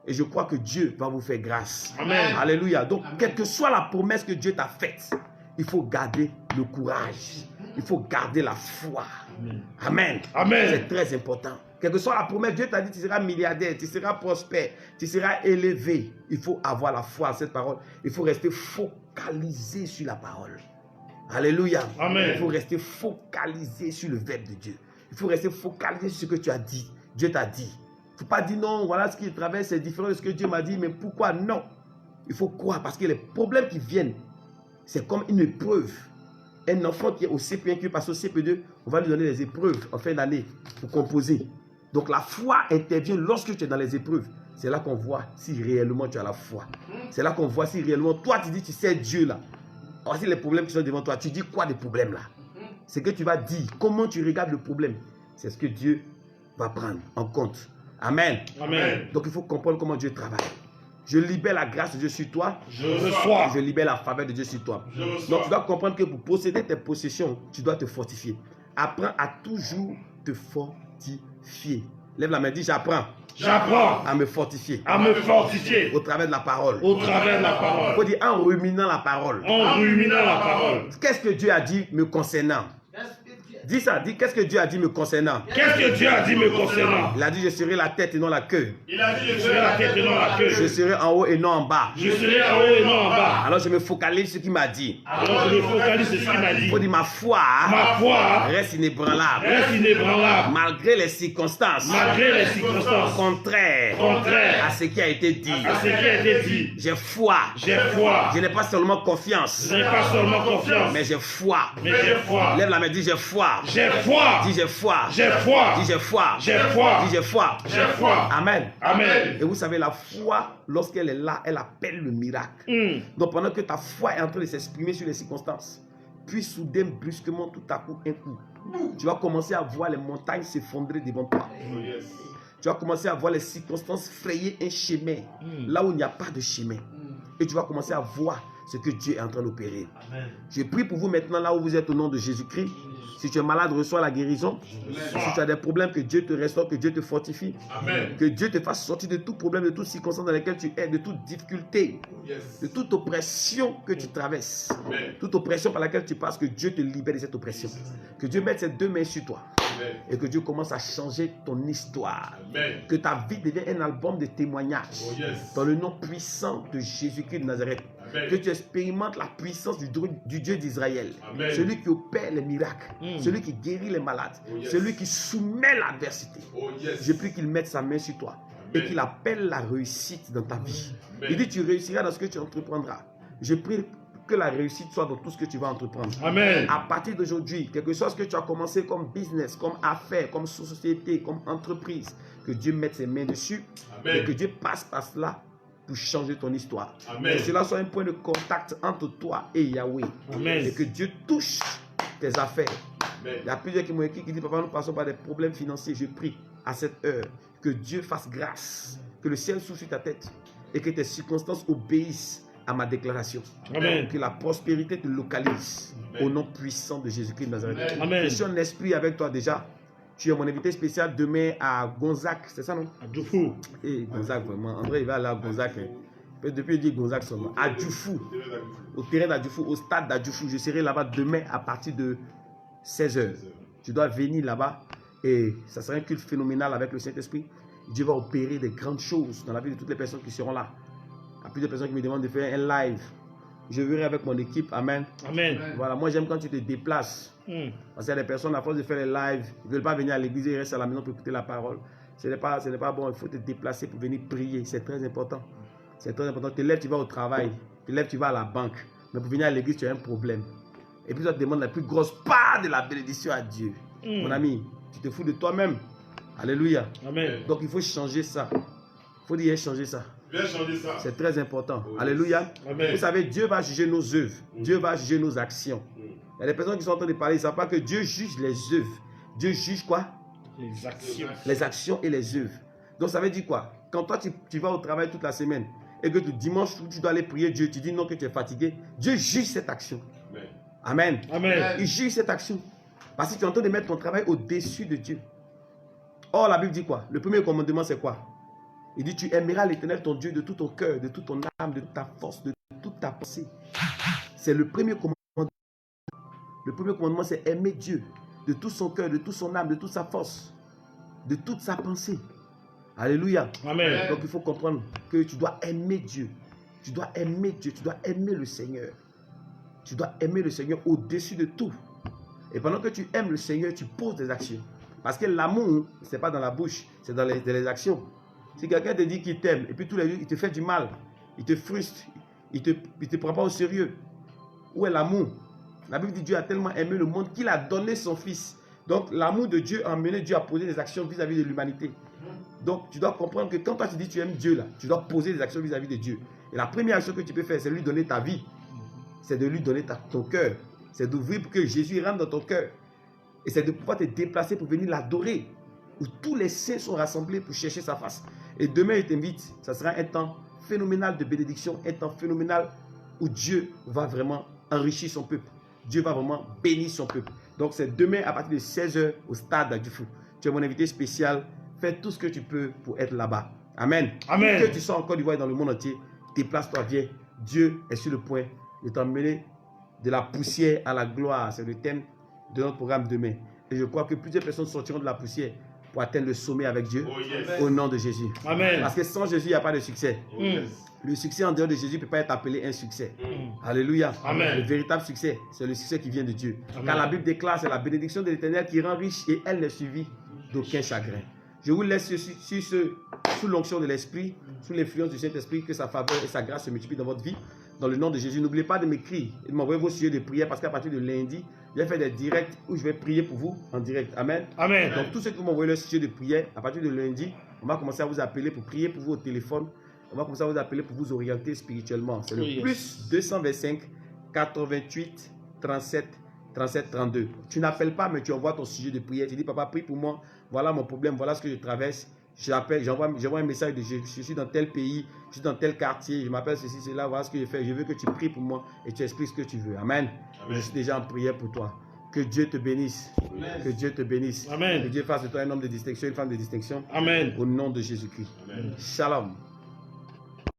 Et je crois que Dieu va vous faire grâce. Amen. Alléluia. Donc, quelle que soit la promesse que Dieu t'a faite, il faut garder le courage. Il faut garder la foi. Amen. Amen. C'est très important. Quelle que soit la promesse, Dieu t'a dit tu seras milliardaire, tu seras prospère, tu seras élevé. Il faut avoir la foi à cette parole. Il faut rester focalisé sur la parole. Alléluia. Amen. Il faut rester focalisé sur le verbe de Dieu. Il faut rester focalisé sur ce que tu as dit. Dieu t'a dit. Il ne faut pas dire non, voilà ce qui traverse, c'est différent de ce que Dieu m'a dit, mais pourquoi non? Il faut croire parce que les problèmes qui viennent, c'est comme une épreuve. Un enfant qui est au CP1, qui passe au CP2, on va lui donner des épreuves en fin d'année pour composer. Donc la foi intervient lorsque tu es dans les épreuves. C'est là qu'on voit si réellement tu as la foi. C'est là qu'on voit si réellement toi tu dis tu sais Dieu là. Voici les problèmes qui sont devant toi. Tu dis quoi des problèmes là? C'est que tu vas dire. Comment tu regardes le problème? C'est ce que Dieu va prendre en compte. Amen. Amen. Donc il faut comprendre comment Dieu travaille. Je libère la grâce de Dieu sur toi. Je reçois. Je libère la faveur de Dieu sur toi. Donc tu dois comprendre que pour posséder tes possessions, tu dois te fortifier. Apprends à toujours te fortifier. Lève la main, dis j'apprends. J'apprends À me fortifier. à me fortifier Au travers de la parole. au travers de la Il parole, faut dire en ruminant la parole. en ruminant la parole. Qu'est-ce que Dieu a dit me concernant? Dis ça, dis qu'est-ce que Dieu a dit me concernant? Qu'est-ce que Dieu a dit me concernant? Il a dit je serai la tête et non la queue. Il a dit je serai la tête et non la queue. Je serai en haut et non en bas. Je serai en haut et non en bas. Alors je me focalise sur ce qu'il m'a dit. Alors je me focalise sur ce qu'il m'a dit. Il faut dire ma foi Ma foi reste inébranlable. reste inébranlable Malgré les circonstances malgré les circonstances contraires contraires à ce qui a été dit. à ce qui a été dit. J'ai foi. J'ai foi. Je n'ai pas seulement confiance, Je n'ai pas seulement confiance, mais j'ai foi. mais j'ai foi. Lève la main, dis j'ai foi. J'ai foi. Dis j'ai foi. J'ai foi. Dis j'ai foi. J'ai foi. Dis j'ai foi. J'ai foi. Amen. Amen. Et vous savez, la foi, lorsqu'elle est là, elle appelle le miracle. Donc pendant que ta foi est en train de s'exprimer sur les circonstances, puis soudain, brusquement, tout à coup, un coup, tu vas commencer à voir les montagnes s'effondrer devant toi. Tu vas commencer à voir les circonstances frayer un chemin là où il n'y a pas de chemin. Et tu vas commencer à voir ce que Dieu est en train d'opérer. Je prie pour vous maintenant là où vous êtes au nom de Jésus-Christ. Si tu es malade, reçois la guérison. Si tu as des problèmes, que Dieu te restaure, que Dieu te fortifie. Amen. Que Dieu te fasse sortir de tout problème, de toute circonstance dans laquelle tu es, de toute difficulté, de toute oppression que tu traverses, toute oppression par laquelle tu passes, que Dieu te libère de cette oppression. Que Dieu mette ses deux mains sur toi et que Dieu commence à changer ton histoire. Amen. Que ta vie devienne un album de témoignages dans le nom puissant de Jésus-Christ de Nazareth. Amen. Que tu expérimentes la puissance du Dieu d'Israël, Amen. celui qui opère les miracles, celui qui guérit les malades, celui qui soumet l'adversité. Je prie qu'il mette sa main sur toi et qu'il appelle la réussite dans ta vie. Amen. Il dit tu réussiras dans ce que tu entreprendras. Je prie que la réussite soit dans tout ce que tu vas entreprendre. Amen. À partir d'aujourd'hui, quelque chose que tu as commencé comme business, comme affaire, comme société, comme entreprise, que Dieu mette ses mains dessus. Amen. Et que Dieu passe par cela pour changer ton histoire. Amen. Que cela soit un point de contact entre toi et Yahweh. Amen. Et que Dieu touche tes affaires. Amen. Il y a plusieurs qui m'ont écrit qui disent papa, nous passons par des problèmes financiers. Je prie à cette heure que Dieu fasse grâce, que le ciel s'ouvre sur ta tête et que tes circonstances obéissent à ma déclaration. Amen. Que la prospérité te localise. Amen. Au nom puissant de Jésus-Christ de Nazareth. Amen. Je suis en esprit avec toi déjà. Tu es mon invité spécial demain à Gonzague, c'est ça non? À Djoufou. Et Gonzague vraiment. André il va aller à Gonzague. Depuis il dit Gonzague seulement. À Djoufou. Au terrain d'Adjoufou, au stade d'Adjoufou. Je serai là-bas demain à partir de 16h. Tu dois venir là-bas et ça sera un culte phénoménal avec le Saint-Esprit. Dieu va opérer des grandes choses dans la vie de toutes les personnes qui seront là. Il y a plusieurs personnes qui me demandent de faire un live. Je verrai avec mon équipe. Amen. Amen. Voilà, moi j'aime quand tu te déplaces. Parce qu'il y a des personnes, à force de faire les lives, ils ne veulent pas venir à l'église, ils restent à la maison pour écouter la parole. Ce n'est pas bon, il faut te déplacer pour venir prier. C'est très important. C'est très important. Tu te lèves, tu vas au travail. Tu te lèves, tu vas à la banque. Mais pour venir à l'église, tu as un problème. Et puis tu demandes la plus grosse part de la bénédiction à Dieu. Mon ami, tu te fous de toi-même. Alléluia. Amen. Donc il faut changer ça. Il faut dire changer ça. Ça. C'est très important. Alléluia. Amen. Vous savez, Dieu va juger nos œuvres. Dieu va juger nos actions. Il y a des personnes qui sont en train de parler, ils ne savent pas que Dieu juge les œuvres. Dieu juge quoi? Les actions. Les actions et les œuvres. Donc ça veut dire quoi? Quand toi tu vas au travail toute la semaine et que le dimanche tu dois aller prier Dieu, tu dis non que tu es fatigué, Dieu juge cette action. Amen. Amen. Il juge cette action. Parce que tu es en train de mettre ton travail au-dessus de Dieu. Or la Bible dit quoi? Le premier commandement c'est quoi? Il dit tu aimeras l'Éternel ton Dieu de tout ton cœur, de toute ton âme, de toute ta force, de toute ta pensée. C'est le premier commandement. Le premier commandement c'est aimer Dieu de tout son cœur, de toute son âme, de toute sa force, de toute sa pensée. Alléluia. Amen. Donc il faut comprendre que tu dois aimer Dieu. Tu dois aimer Dieu, tu dois aimer le Seigneur. Tu dois aimer le Seigneur au-dessus de tout. Et pendant que tu aimes le Seigneur, tu poses des actions. Parce que l'amour, ce n'est pas dans la bouche, c'est dans les actions. Si quelqu'un te dit qu'il t'aime, et puis tous les jours, il te fait du mal, il te frustre, il te prend pas au sérieux. Où est l'amour? La Bible dit Dieu a tellement aimé le monde qu'il a donné son Fils. Donc l'amour de Dieu a amené Dieu à poser des actions vis-à-vis de l'humanité. Donc tu dois comprendre que quand toi tu dis tu aimes Dieu, là, tu dois poser des actions vis-à-vis de Dieu. Et la première action que tu peux faire, c'est lui donner ta vie. C'est de lui donner ton cœur. C'est d'ouvrir pour que Jésus rentre dans ton cœur. Et c'est de pouvoir te déplacer pour venir l'adorer. Où tous les saints sont rassemblés pour chercher sa face. Et demain, il t'invite. Ça sera un temps phénoménal de bénédiction. Un temps phénoménal où Dieu va vraiment enrichir son peuple. Dieu va vraiment bénir son peuple. Donc c'est demain à partir de 16h au stade du Fou. Tu es mon invité spécial. Fais tout ce que tu peux pour être là-bas. Amen. Amen. Que tu sois en Côte d'Ivoire et dans le monde entier, déplace-toi, viens. Dieu est sur le point de t'emmener de la poussière à la gloire. C'est le thème de notre programme demain. Et je crois que plusieurs personnes sortiront de la poussière pour atteindre le sommet avec Dieu. Oh, yes. Au nom de Jésus. Amen. Parce que sans Jésus, il n'y a pas de succès. Oh, yes. Le succès en dehors de Jésus ne peut pas être appelé un succès. Alléluia. Amen. Le véritable succès, c'est le succès qui vient de Dieu. Amen. Car la Bible déclare, c'est la bénédiction de l'Éternel qui rend riche et elle n'est suivie d'aucun chagrin. Je vous laisse sous l'onction de l'Esprit, sous l'influence du Saint-Esprit, que sa faveur et sa grâce se multiplient dans votre vie. Dans le nom de Jésus, n'oubliez pas de m'écrire et de m'envoyer vos sujets de prière parce qu'à partir de lundi, je vais faire des directs où je vais prier pour vous en direct. Amen. Amen. Donc tous ceux qui m'envoient leur sujet de prière, à partir de lundi, on va commencer à vous appeler pour prier pour vous au téléphone. On va commencer à vous appeler pour vous orienter spirituellement. C'est le plus 225 88 37 37 32. Tu n'appelles pas, mais tu envoies ton sujet de prière. Tu dis, papa, prie pour moi. Voilà mon problème, voilà ce que je traverse. J'appelle, j'envoie un message de je suis dans tel pays, je suis dans tel quartier, je m'appelle ceci, cela, voilà ce que je fais. Je veux que tu pries pour moi et tu expliques ce que tu veux. Amen. Je suis déjà en prière pour toi. Que Dieu te bénisse. Amen. Que Dieu te bénisse. Amen. Que Dieu fasse de toi un homme de distinction, une femme de distinction. Amen. Au nom de Jésus-Christ. Shalom.